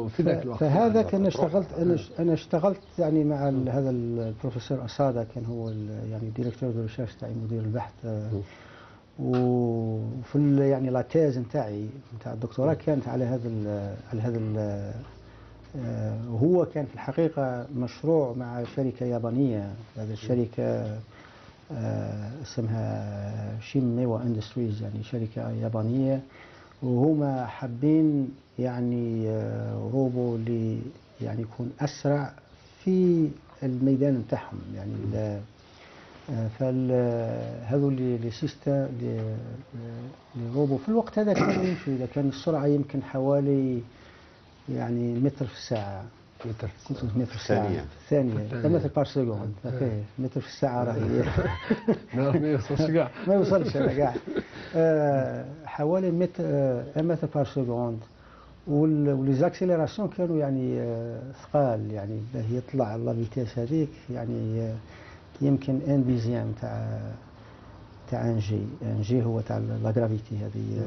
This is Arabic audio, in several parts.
في ذاك الوقت فهذا كان اشتغلت انا اشتغلت يعني مع هذا البروفيسور أسادة، كان هو يعني ديريكتور دو ريشيرش تاعي، مدير البحث. وفي يعني لا تيز نتاعي نتاع الدكتوراه كانت على هذا وهو كان في الحقيقة مشروع مع شركة يابانية. هذه الشركة اسمها شيميوا اندستريز، يعني شركة يابانية، وهما حابين يعني روبو اللي يعني يكون أسرع في الميدان نتاعهم. يعني فهذو اللي سيستا روبو في الوقت هذا كانوا يمشوا، إذا كان السرعة يمكن حوالي يعني متر في الساعة. متر في الثانية. متر بار سكوند. متر في الساعة راهي ما يوصلش كاع. ما يوصلش أنا كاع. حوالي متر بار سكوند. وليزاكسيليراسيون كانوا يعني ثقال، يعني باه يطلع لا فيتيس هذيك يعني يمكن ان ديزيام تاع ان جي هو تاع لا جرافيتي هذه.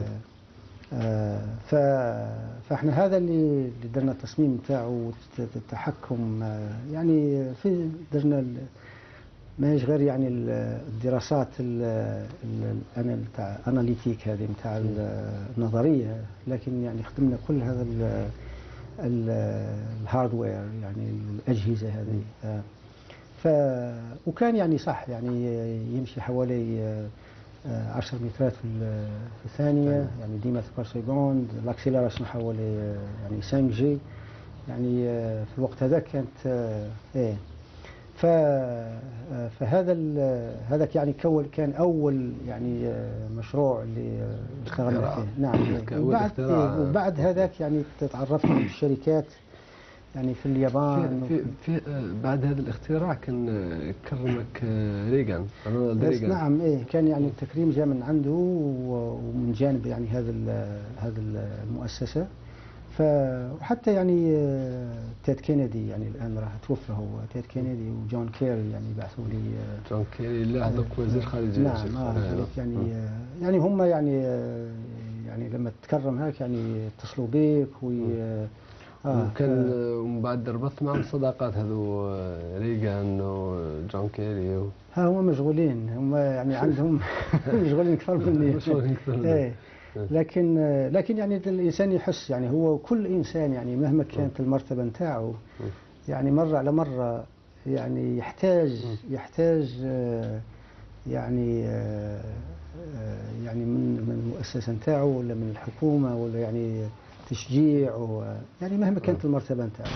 فاحنا هذا اللي درنا التصميم تاعو التحكم. يعني في درنا ماهيش غير يعني الدراسات تاع اناليتيك هذه نتاع النظريه، لكن يعني خدمنا كل هذا الهاردوير، يعني الاجهزه هذه. وكان يعني صح يعني يمشي حوالي 10 مترات في الثانية، يعني 10 متر بار سكوند. الاكسيلراسيون حوالي يعني 5 جي. يعني في الوقت هذا كانت ايه. هذاك يعني كان اول يعني مشروع اللي اشتغلنا فيه. نعم. وبعد هذاك يعني تعرفت على الشركات يعني في اليابان. في بعد هذا الاختراع كان كرمك ريغان، رونالد ريغان. نعم ايه، كان يعني التكريم جاء من عنده ومن جانب يعني هذا المؤسسة. وحتى يعني تيد كينيدي، يعني الآن راح توفى هو تيد كينيدي، وجون كيري يعني بعثوا لي. جون كيري لا هذاك وزير خارجية. نعم. يعني هم يعني لما تكرم هيك يعني اتصلوا بك وكان ومن بعد ربطت معهم صداقات هذو ريغان وجون كيري هم مشغولين، هم يعني عندهم مشغولين أكثر مني. مشغولين أكثر مني. لكن يعني الإنسان يحس، يعني هو كل إنسان يعني مهما كانت المرتبة نتاعو، يعني مرة على مرة يعني يحتاج يعني يعني من المؤسسة نتاعو ولا من الحكومة، ولا يعني تشجيع، يعني مهما كانت المرتبة نتاعو.